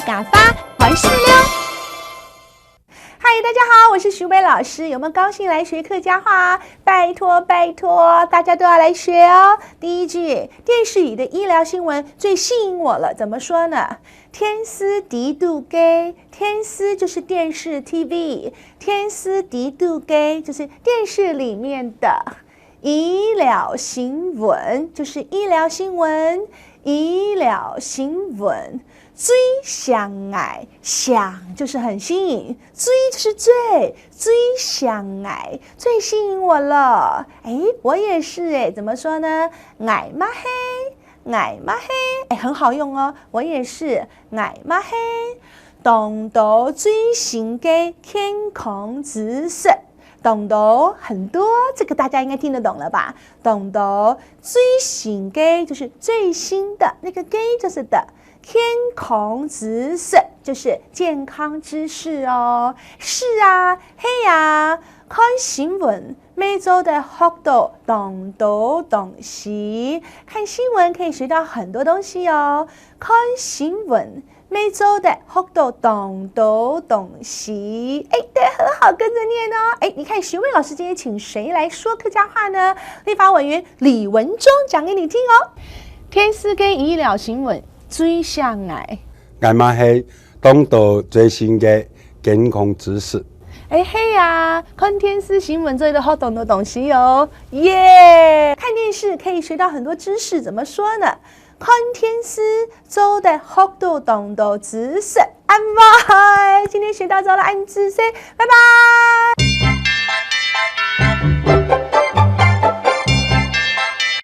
嘎发还是溜。嗨，大家好，我是徐伟老师，有没有高兴来学客家话？拜托拜托，大家都要来学哦。第一句，电视里的医疗新闻最吸引我了，怎么说呢？天丝敌度给，天丝就是电视 TV， 天丝敌度给就是电视里面的医疗新闻，就是医疗新闻，医疗新闻。最相爱，想就是很吸引，最就是最相爱，最吸引我了。哎，我也是哎，怎么说呢？爱吗嘿，爱吗嘿，哎，很好用哦。我也是爱吗嘿。懂得最新的健康知识。懂得很多，这个大家应该听得懂了吧？懂得最新的就是最新的，那个给就是的。健康知识就是健康知识哦。是啊，嘿呀，看新闻每周的学到懂多东西，看新闻可以学到很多东西哦。看新闻每周的学到懂多东西，哎，对，很好，跟着念哦。哎，你看徐伟老师今天请谁来说客家话呢？立法委员李文忠讲给你听哦。天丝跟医疗新闻最相爱，爱嘛是懂得最新的健康知识。哎嘿呀，看电视新闻这里的好懂的东西哦，耶！看电视可以学到很多知识，怎么说呢？看电视做的好多懂的知识，安拜！今天学到这了，安知识，拜拜。